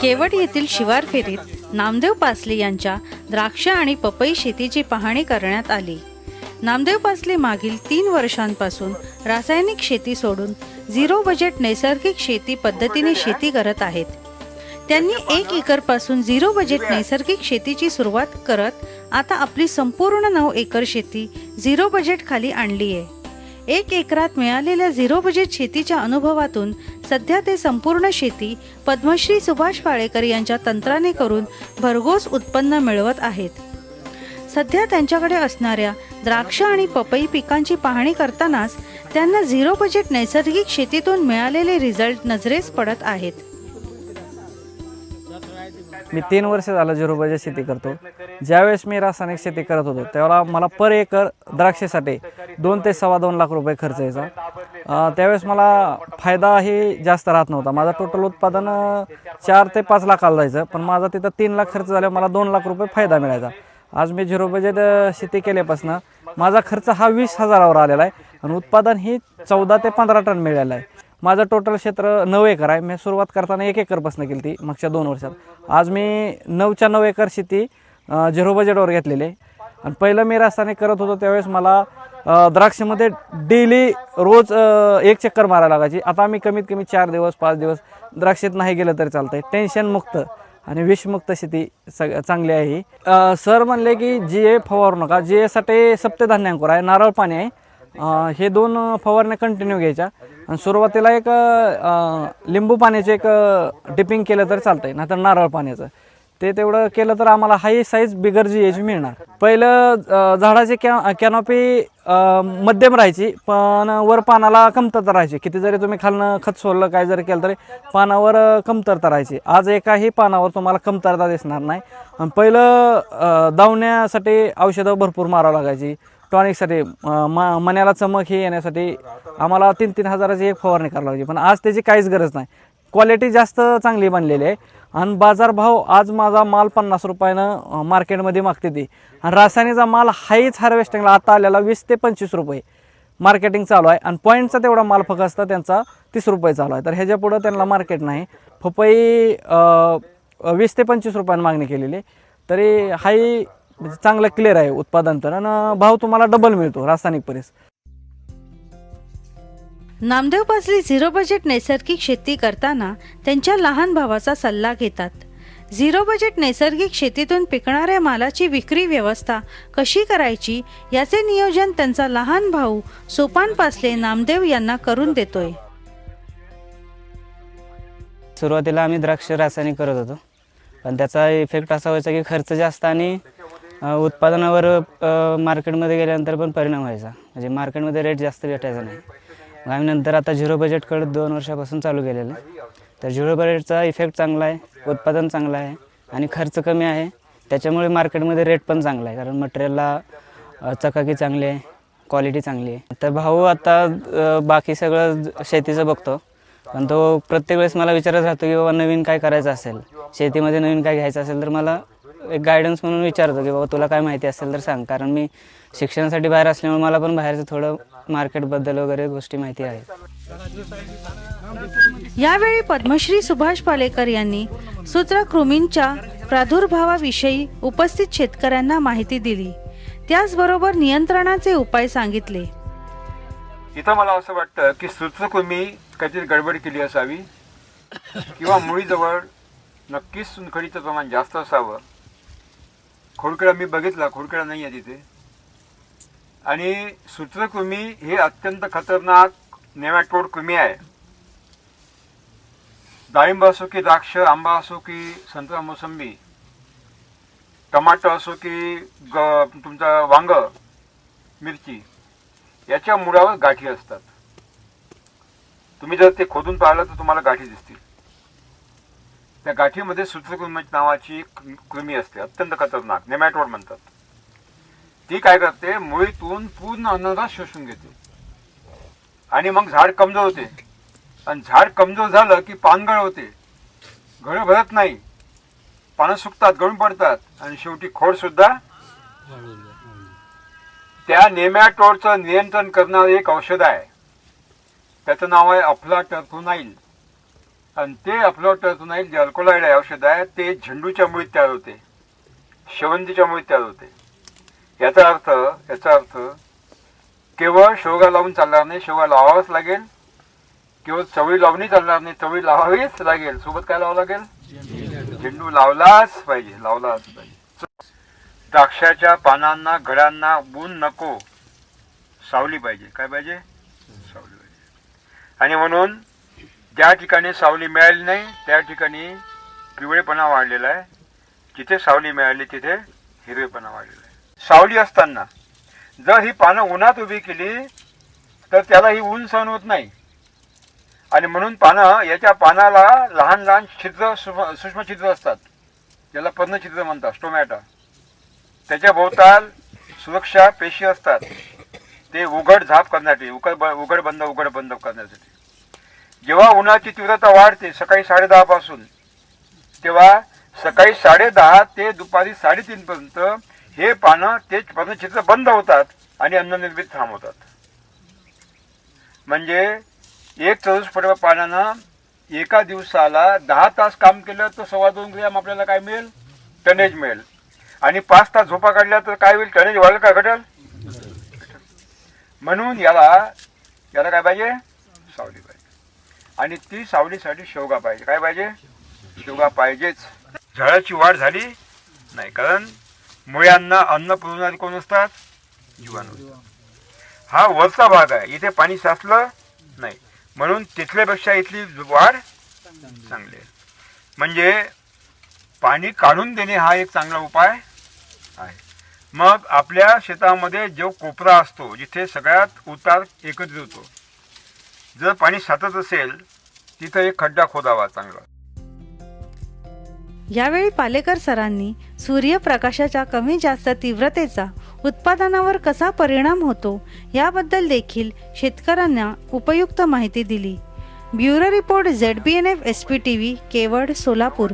केवड येथील शिवार फेरीत नामदेव पासले यांच्या द्राक्ष आणि पपई शेतीची पाहणी करण्यात आली। नामदेव पासले मागील 3 वर्षांपासून रासायनिक शेती सोडून झिरो बजेट नैसर्गिक शेती पद्धतीने शेती करत आहेत। त्यांनी 1 एकरपासून झिरो बजेट नैसर्गिक शेतीची सुरुवात करत आता आपली संपूर्ण 9 एकर शेती झिरो बजेट खाली आणली आहे। 1 एकरात मिळालेल्या झिरो बजेट शेतीच्या अनुभवातून सध्या ते संपूर्ण शेती पद्मश्री सुभाष पाळेकर यांच्या तंत्राने करून भरघोस उत्पन्न मिळवत आहेत। सध्या त्यांच्याकडे असणाऱ्या द्राक्ष आणि पपई पिकांची पाहणी करतानाच त्यांना झिरो बजेट नैसर्गिक शेतीतून मिळालेले रिझल्ट नजरेस पडत आहेत। मी 3 वर्ष झालं झिरो बजेट शेती करतो। ज्यावेळेस मी रासायनिक शेती करत होतो तेव्हा मला पर एकर द्राक्षेसाठी 2 ते 2.25 लाख रुपये खर्च यायचा। त्यावेळेस मला फायदाही जास्त राहत नव्हता। माझं टोटल उत्पादन 4 ते 5 लाखाला जायचं, पण माझा तिथं 3 लाख खर्च झाल्यावर मला 2 लाख रुपये फायदा मिळायचा। आज मी झिरो बजेट शेती केल्यापासून माझा खर्च हा 20,000वर आलेला आहे आणि उत्पादन ही 14 ते 15 टन मिळालेलं आहे। माझं टोटल क्षेत्र 9 एकर आहे। मी सुरुवात करताना 1 एकरपासून केली ती मागच्या 2 वर्षात। आज मी 9च्या 9 एकर शेती झिरो बजेटवर घेतलेली आहे। आणि पहिलं मी रासायनिक करत होतो त्यावेळेस मला द्राक्षमध्ये डेली रोज 1 चक्कर मारायला लागायची। आता मी कमीत कमी 4 दिवस 5 दिवस द्राक्षेत नाही गेलं तरी चालतंय। टेन्शन मुक्त आणि विषमुक्त शेती चांगली आहे ही। सर म्हणले की GA फवारू नका, GA साठी सप्तधान्य अंकुर आहे, नारळ पाणी आहे, हे 2 फवारण्या कंटिन्यू घ्यायच्या। आणि सुरुवातीला एक लिंबू पाण्याचे एक डिपिंग केलं तर चालतंय, नाहीतर नारळ पाण्याचं ते तेवढं केलं तर आम्हाला हाई साईज बिगर GAची मिळणार। पहिलं झाडाची कॅनॉपी मध्यम राहायची, पण वर पानाला कमतरता राहायची। किती जरी तुम्ही खालनं खत सोडलं काय जरी केलं तरी पानावर कमतरता राहायची। आज एकाही पानावर तुम्हाला कमतरता दिसणार नाही। आणि पहिलं दावण्यासाठी औषधं भरपूर मारावं लागायची, टॉनिकसाठी मण्याला चमक हे येण्यासाठी आम्हाला 3-3 हजाराची एक फवारणी करावी लागायची। पण आज त्याची काहीच गरज नाही। क्वालिटी जास्त चांगली बनलेली आहे आणि बाजारभाव आज माझा माल 50 रुपयानं मार्केटमध्ये मागते ती। आणि रासायनिकचा माल हाईच हार्वेस्टिंगला आता आलेला 20 ते 25 रुपये मार्केटिंग चालू आहे। आणि पॉईंटचा तेवढा माल फक्त असता त्यांचा 30 रुपये चालू आहे। तर ह्याच्या पुढं त्यांना मार्केट नाही। पपई 20 ते 25 रुपयांनी मागणी केलेली, तरी हाई चांगलं क्लिअर आहे उत्पादन तर, आणि भाव तुम्हाला डबल मिळतो रासायनिक परीस। नामदेव पासले झिरो बजेट नैसर्गिक शेती करताना त्यांच्या लहान भावाचा सल्ला घेतात। झिरो बजेट नैसर्गिक शेतीतून पिकणाऱ्या मालाची विक्री व्यवस्था कशी करायची याचे नियोजन त्यांचा लहान भाऊ सोपान पासले नामदेव यांना करून देतोय। सुरुवातीला आम्ही द्राक्ष रासायनिक करत होतो, पण त्याचा इफेक्ट असा व्हायचा की खर्च जास्त आणि उत्पादनावर मार्केटमध्ये गेल्यानंतर पण परिणाम व्हायचा। म्हणजे मार्केटमध्ये रेट जास्त भेटायचा नाही। मग आम्ही नंतर आता झिरो बजेटकडे 2 वर्षापासून चालू केलेलं आहे। तर झिरो बजेटचा इफेक्ट चांगला आहे, उत्पादन चांगलं आहे आणि खर्च कमी आहे। त्याच्यामुळे मार्केटमध्ये रेट पण चांगला आहे, कारण मटेरियलला चकाकी चांगली आहे, क्वालिटी चांगली आहे। तर भाऊ आता बाकी सगळं शेतीचं बघतो, पण तो प्रत्येक वेळेस मला विचारत राहतो की बाबा नवीन काय करायचं असेल, शेतीमध्ये नवीन काय घ्यायचं असेल तर मला एक गायडन्स म्हणून विचारतो की बाबा तुला काय माहिती असेल तर सांग। कारण मी शिक्षणासाठी बाहेर असल्यामुळे मला पण बाहेरचं थोडं मार्केटबद्दल वगैरे गोष्टी माहिती आहेत। यावेळी पद्मश्री सुभाष पालेकर यांनी सूत्रकृमींच्या प्रादुर्भावाविषयी उपस्थित शेतकऱ्यांना माहिती दिली, त्याचबरोबर नियंत्रणाचे उपाय सांगितले। इथं मला असं वाटतं की सूत्रकृमी काहीतरी गडबड केली असावी किंवा मुळीजवळ नक्कीच चुनखडीचं प्रमाण जास्त असावं। खोडकिडा मी बघितला, खोडकिडा नाही आहे तिथे। आणि सूत्रकृमी हे अत्यंत खतरनाक नेमॅटोड कृमी आहे। डाळिंब असो की द्राक्ष, आंबा असो की संत्रा, मोसंबी, टमाटो असो की तुमचा वांग, मिरची, याच्या मुळावर गाठी असतात। तुम्ही जर ते खोदून पाहिलं तर तुम्हाला गाठी दिसतील। त्या गाठीमध्ये सूत्रकृमी नावाची कृमी असते, अत्यंत खतरनाक, नेमॅटोड म्हणतात। ती काय करते, मुळीतून पूर्ण अन्नद्रव्य शोषून घेते आणि मग झाड कमजोर होते। आणि झाड कमजोर झालं की पानगळ होते, घड भरत नाही, पानं सुकतात, गळून पडतात आणि शेवटी खोड सुद्धा। त्या नेमॅटोडचं नियंत्रण करणारं एक औषध आहे, त्याचं नाव आहे अफ्लाटर्फोनाइल। आणि ते अफ्लोटोझोनाईल जे अल्कोलाइड औषध आहे ते झेंडूच्या मुळीत तयार होते, शेवंतीच्या मुळीत तयार होते. याचा अर्थ केवळ शेवगा लावून चालणार नाही, शेवगा लावावाच लागेल. केवळ चवळी लावणी चालणार नाही, चवळी लावावीच लागेल. सोबत काय लावावं लागेल? झेंडू लावलाच पाहिजे. द्राक्षाच्या पानांना घडांना ऊन नको, सावली पाहिजे. काय पाहिजे? सावली पाहिजे. आणि म्हणून ज्या ठिकाणी सावली मिळाली नाही त्या ठिकाणी पिवळेपणा वाढलेला आहे, जिथे सावली मिळाली तिथे हिरवेपणा वाढलेला आहे. सावली असताना जर ही पानं उन्हात उभी केली तर त्याला ही ऊन सहन होत नाही, आणि म्हणून याच्या पानाला लहान लहान छिद्र, सूक्ष्म छिद्र असतात, ज्याला पर्णछिद्र म्हणतात, स्टोमॅटा. त्याच्या भोवताल सुरक्षा पेशी असतात, ते उघड झाप करण्यासाठी, उघड बंद करण्यासाठी. जेव्हा उन्हाची तीव्रता वाढते सकाळी 10:30 पासून, तेव्हा सकाळी 10:30 ते दुपारी 3:30 पर्यंत हे पानं, ते पर्णछिद्र बंद होतात आणि अन्ननिर्मित थांबवतात. म्हणजे एक चतुष्पट पानानं एका दिवसाला 10 तास काम केलं तर 2.25 ग्रॅम आपल्याला काय मिळेल? टनेज मिळेल. आणि 5 तास झोपा काढल्या तर काय होईल? टनेज वाढेल का घटेल? म्हणून याला काय पाहिजे? सावली पाहिजे. आणि ती सावलीसाठी शेवगा पाहिजे. काय पाहिजे? शेवगा पाहिजेच. झाडाची वाढ झाली नाही, कारण मुळ्यांना अन्न पुरवणारे कोण असतात? जीवाणू. हा वरचा भाग आहे, इथे पाणी साचलं नाही, म्हणून तिथल्यापेक्षा इथली वाढ चांगली आहे. म्हणजे पाणी काढून देणे हा एक चांगला उपाय आहे. मग आपल्या शेतामध्ये जो कोपरा असतो जिथे सगळ्यात उतार एकत्रित होतो, जर पाणी साचत असेल तिथं एक खड्डा खोदावा चांगला. यावेळी पालेकर सरांनी सूर्यप्रकाशाच्या कमी जास्त तीव्रतेचा उत्पादनावर कसा परिणाम होतो याबद्दल देखील शेतकऱ्यांना उपयुक्त माहिती दिली. Bureau report ZBNF SPTV Kevad Solapur.